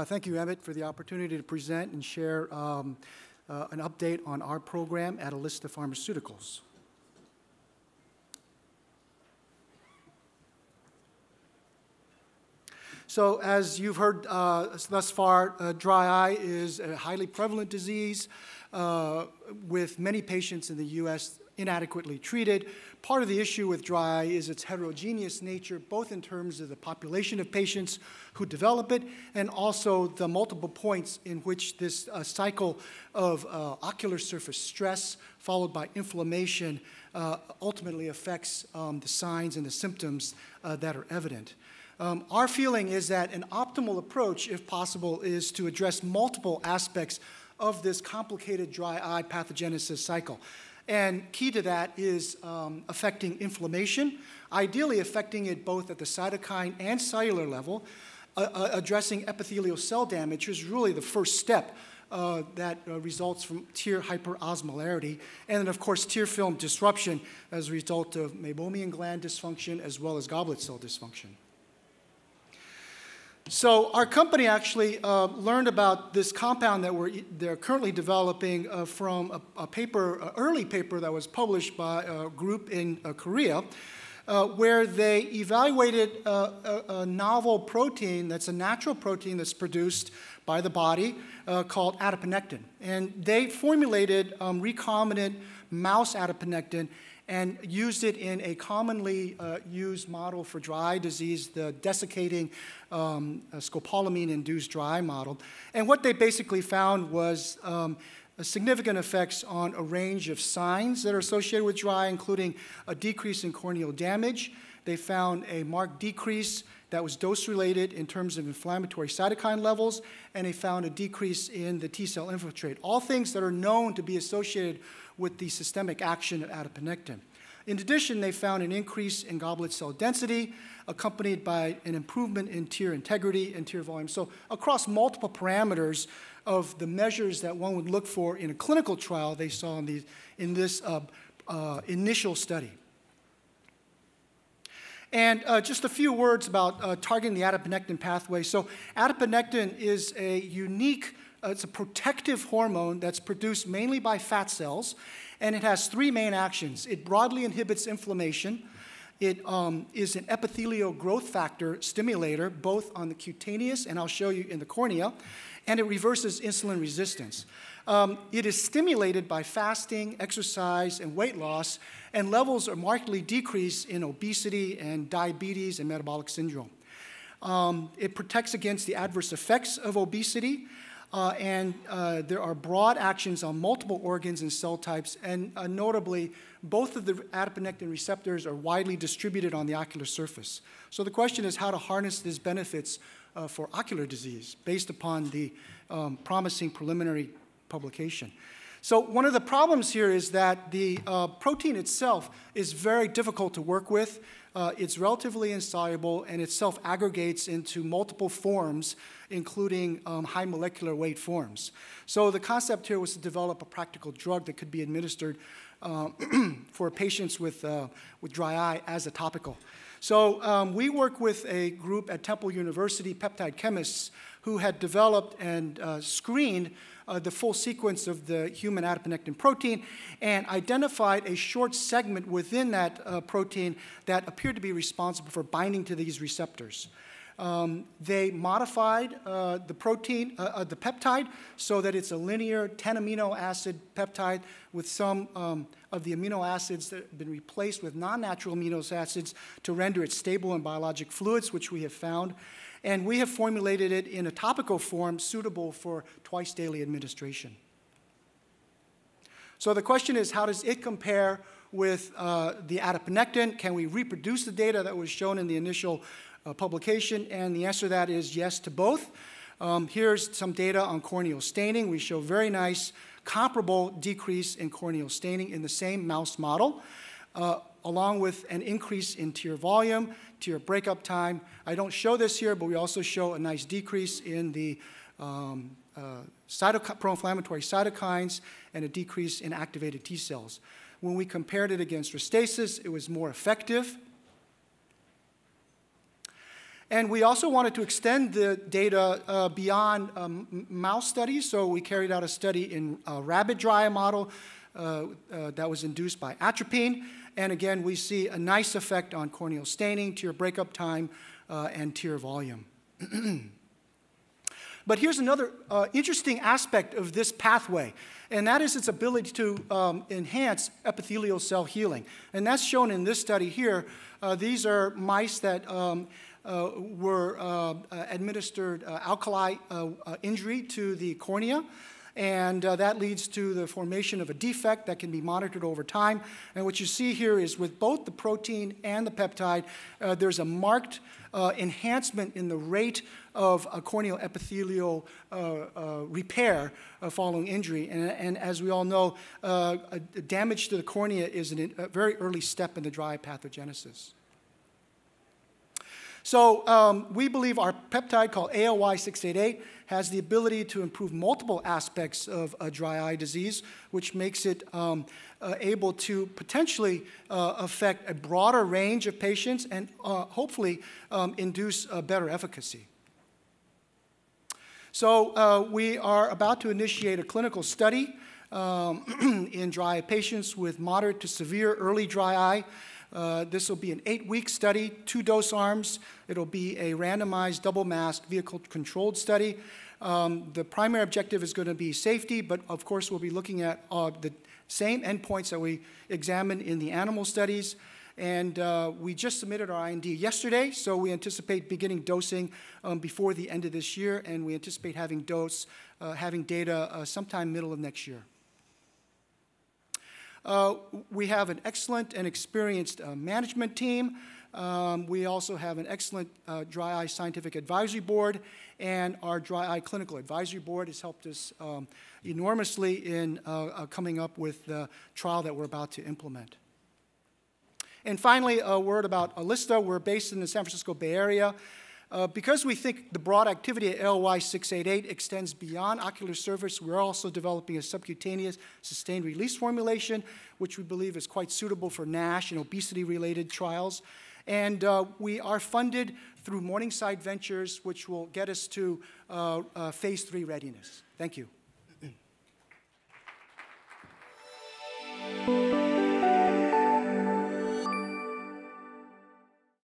Thank you, Emmett, for the opportunity to present and share an update on our program at Allysta Pharmaceuticals. So as you've heard thus far, dry eye is a highly prevalent disease with many patients in the U.S. inadequately treated. Part of the issue with dry eye is its heterogeneous nature, both in terms of the population of patients who develop it and also the multiple points in which this cycle of ocular surface stress followed by inflammation ultimately affects the signs and the symptoms that are evident. Our feeling is that an optimal approach, if possible, is to address multiple aspects of this complicated dry eye pathogenesis cycle. And key to that is affecting inflammation, ideally affecting it both at the cytokine and cellular level. Addressing epithelial cell damage is really the first step that results from tear hyperosmolarity. And then, of course, tear film disruption as a result of meibomian gland dysfunction as well as goblet cell dysfunction. So our company actually learned about this compound that they're currently developing from a paper, an early paper that was published by a group in Korea, where they evaluated a novel protein that's a natural protein that's produced by the body called adiponectin. And they formulated recombinant mouse adiponectin and used it in a commonly used model for dry eye disease, the desiccating scopolamine-induced dry eye model. And what they basically found was significant effects on a range of signs that are associated with dry eye, including a decrease in corneal damage. They found a marked decrease that was dose-related in terms of inflammatory cytokine levels, and they found a decrease in the T-cell infiltrate, all things that are known to be associated with the systemic action of adiponectin. In addition, they found an increase in goblet cell density, accompanied by an improvement in tear integrity and tear volume. So across multiple parameters of the measures that one would look for in a clinical trial, they saw in this initial study. And just a few words about targeting the adiponectin pathway. So adiponectin is a unique, it's a protective hormone that's produced mainly by fat cells, and it has three main actions. It broadly inhibits inflammation. It is an epithelial growth factor stimulator, both on the cutaneous, and I'll show you in the cornea, and it reverses insulin resistance. It is stimulated by fasting, exercise, and weight loss, and levels are markedly decreased in obesity and diabetes and metabolic syndrome. It protects against the adverse effects of obesity, and there are broad actions on multiple organs and cell types, and notably, both of the adiponectin receptors are widely distributed on the ocular surface. So the question is how to harness these benefits for ocular disease based upon the promising preliminary publication. So one of the problems here is that the protein itself is very difficult to work with. It's relatively insoluble, and it self-aggregates into multiple forms, including high molecular weight forms. So the concept here was to develop a practical drug that could be administered for patients with dry eye as a topical. So we work with a group at Temple University, peptide chemists, who had developed and screened the full sequence of the human adiponectin protein and identified a short segment within that protein that appeared to be responsible for binding to these receptors. They modified the protein, the peptide, so that it's a linear 10 amino acid peptide with some of the amino acids that have been replaced with non-natural amino acids to render it stable in biologic fluids, which we have found. And we have formulated it in a topical form suitable for twice-daily administration. So the question is, how does it compare with the adiponectin? Can we reproduce the data that was shown in the initial publication? And the answer to that is yes to both. Here's some data on corneal staining. We show very nice comparable decrease in corneal staining in the same mouse model, along with an increase in tear volume, tear breakup time. I don't show this here, but we also show a nice decrease in the pro-inflammatory cytokines and a decrease in activated T cells. When we compared it against Restasis, it was more effective. And we also wanted to extend the data beyond mouse studies, so we carried out a study in a rabbit dry eye model that was induced by atropine. And again, we see a nice effect on corneal staining, tear breakup time, and tear volume. But here's another interesting aspect of this pathway, and that is its ability to enhance epithelial cell healing. And that's shown in this study here. These are mice that were administered alkali injury to the cornea. And that leads to the formation of a defect that can be monitored over time. And what you see here is with both the protein and the peptide, there's a marked enhancement in the rate of corneal epithelial repair following injury. And as we all know, damage to the cornea is a very early step in the dry eye pathogenesis. So we believe our peptide called AOY688 has the ability to improve multiple aspects of dry eye disease, which makes it able to potentially affect a broader range of patients and hopefully induce better efficacy. So we are about to initiate a clinical study in dry eye patients with moderate to severe early dry eye. This will be an 8-week study, 2 dose arms. It'll be a randomized, double-masked, vehicle-controlled study. The primary objective is going to be safety, but of course we'll be looking at the same endpoints that we examined in the animal studies. And we just submitted our IND yesterday, so we anticipate beginning dosing before the end of this year, and we anticipate having data sometime middle of next year. We have an excellent and experienced management team. We also have an excellent dry eye scientific advisory board, and our dry eye clinical advisory board has helped us enormously in coming up with the trial that we're about to implement. And finally, a word about Allysta. We're based in the San Francisco Bay Area. Because we think the broad activity of AOY688 extends beyond ocular surface, we're also developing a subcutaneous sustained release formulation, which we believe is quite suitable for NASH and obesity-related trials. And we are funded through Morningside Ventures, which will get us to phase 3 readiness. Thank you.